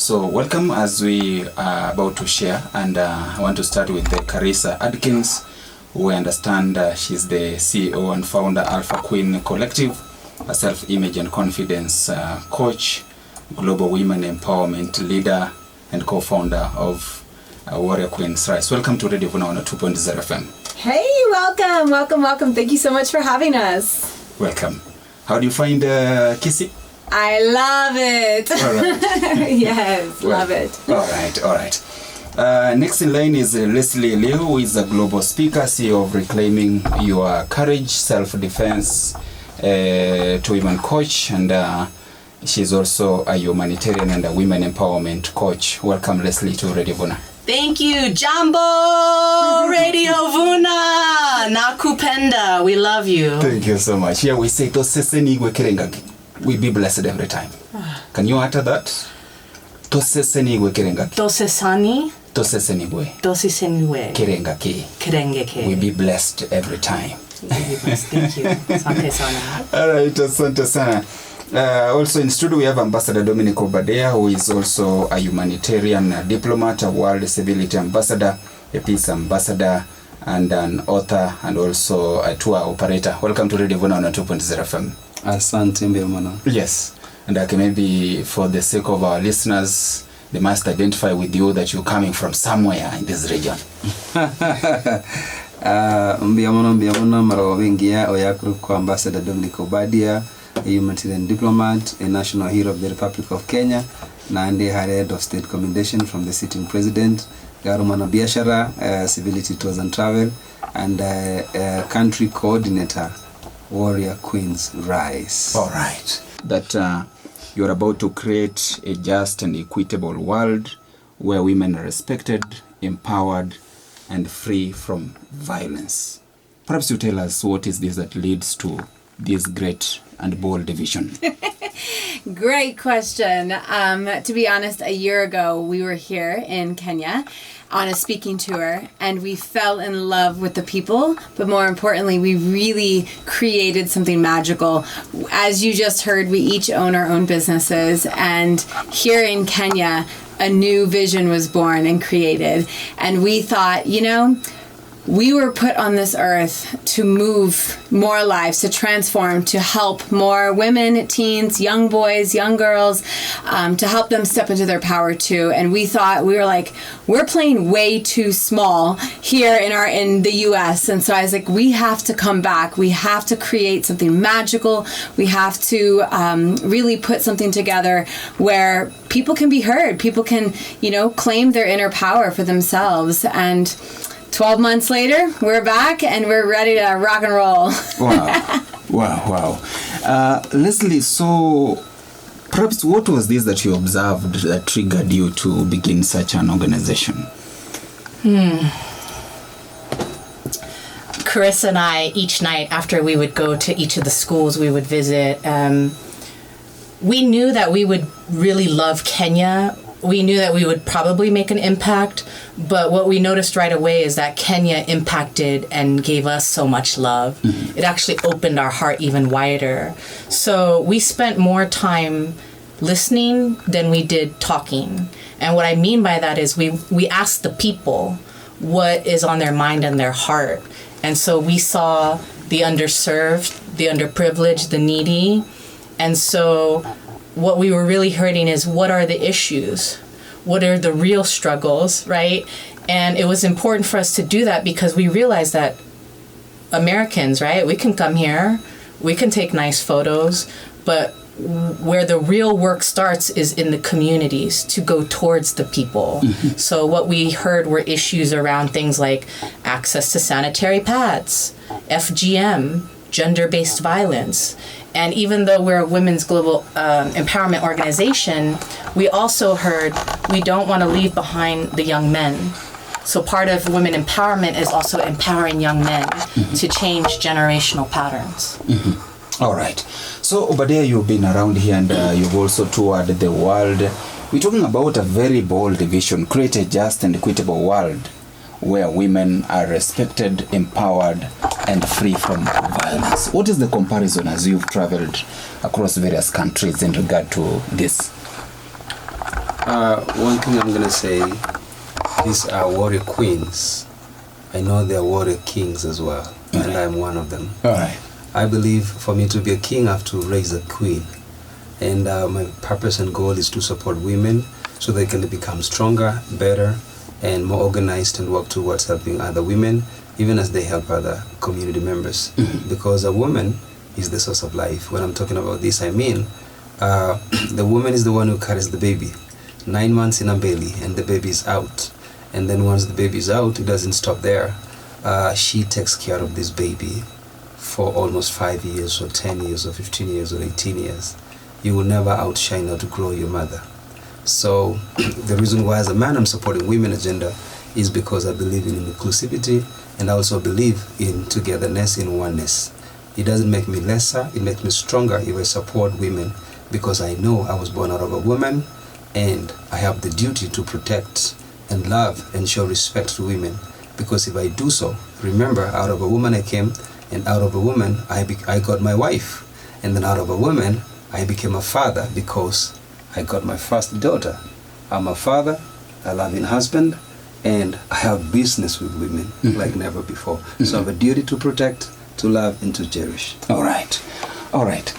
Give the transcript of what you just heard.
So welcome as we are about to share, and I want to start with Carissa Adkins, who I understand she's the CEO and founder Alpha Queen Collective, a self-image and confidence coach, global women empowerment leader, and co-founder of Warrior Queens Rise. Welcome to Radio Vuna 2.0 FM. Hey, welcome. Thank you so much for having us. Welcome. How do you find Kisii? I love it. All right. Yes, well, love it. All right. Next in line is Leslie Liu, who is a global speaker, CEO of Reclaiming Your Courage, Self-Defense to Women Coach, and she's also a humanitarian and a women empowerment coach. Welcome, Leslie, to Radio Vuna. Thank you, Jambo Radio Vuna Nakupenda. We love you. Thank you so much. Here we say toseseni igwe kerengagi. We be blessed every time. Can you utter that? Toseseni igwe kerengagi. Toseseni igwe kerengaki. We be blessed every time. Thank you. Asante sana. All right, asante sana. Also in studio we have Ambassador Dominic Obadea, who is also a humanitarian diplomat, a world civility ambassador, a peace ambassador, and an author, and also a tour operator. Welcome to Radio Vuna 2.0 FM. Asante mbemana. Yes, and maybe for the sake of our listeners, they must identify with you that you're coming from somewhere in this region. Mbemana marawa wengia oyakuru kwa Ambassador Dominic Obadea, a humanitarian diplomat, a national hero of the Republic of Kenya, Nandi head of state commendation from the sitting president, Garumana Biashara, civility tours and travel, and country coordinator, Warrior Queens Rise. All right. That you're about to create a just and equitable world where women are respected, empowered, and free from violence. Perhaps you tell us what is this that leads to this great and bold vision? Great question. To be honest, a year ago, we were here in Kenya on a speaking tour, and we fell in love with the people, but more importantly, we really created something magical. As you just heard, we each own our own businesses, and here in Kenya, a new vision was born and created. And we thought, we were put on this earth to move more lives, to transform, to help more women, teens, young boys, young girls, to help them step into their power too. And we thought, we're playing way too small here in the US. And so I was like, we have to come back. We have to create something magical. We have to really put something together where people can be heard. People can, claim their inner power for themselves. And 12 months later, we're back and we're ready to rock and roll. Wow. Leslie, so perhaps what was this that you observed that triggered you to begin such an organization? Chris and I, each night after we would go to each of the schools we would visit, we knew that we would really love Kenya. We knew that we would probably make an impact, but what we noticed right away is that Kenya impacted and gave us so much love. Mm-hmm. It actually opened our heart even wider. So we spent more time listening than we did talking. And what I mean by that is we asked the people what is on their mind and their heart. And so we saw the underserved, the underprivileged, the needy. And so what we were really hearing is, what are the issues? What are the real struggles, right? And it was important for us to do that because we realized that Americans, right, we can come here, we can take nice photos, but where the real work starts is in the communities to go towards the people. Mm-hmm. So what we heard were issues around things like access to sanitary pads, FGM, gender-based violence. And even though we're a women's global empowerment organization, we also heard we don't want to leave behind the young men. So part of women empowerment is also empowering young men to change generational patterns. Mm-hmm. All right. So Obadea, you've been around here and you've also toured the world. We're talking about a very bold vision, create a just and equitable world where women are respected, empowered, and free from violence. What is the comparison as you've traveled across various countries in regard to this? One thing I'm going to say, these are warrior queens. I know they are warrior kings as well, and I'm one of them. All right. I believe for me to be a king, I have to raise a queen. And my purpose and goal is to support women so they can become stronger, better, and more organized and work towards helping other women, even as they help other community members. Because a woman is the source of life. When I'm talking about this, I mean the woman is the one who carries the baby. 9 months in a belly, and the baby is out. And then once the baby is out, it doesn't stop there. She takes care of this baby for almost 5 years, or 10 years, or 15 years, or 18 years. You will never outshine or to grow your mother. So the reason why as a man I'm supporting women agenda is because I believe in inclusivity, and I also believe in togetherness, in oneness. It doesn't make me lesser, it makes me stronger if I support women, because I know I was born out of a woman, and I have the duty to protect and love and show respect to women. Because if I do so, remember, out of a woman I came, and out of a woman I got my wife, and then out of a woman I became a father because I got my first daughter. I'm a father, a loving husband, and I have business with women like never before. So I have a duty to protect, to love, and to cherish. All right. All right.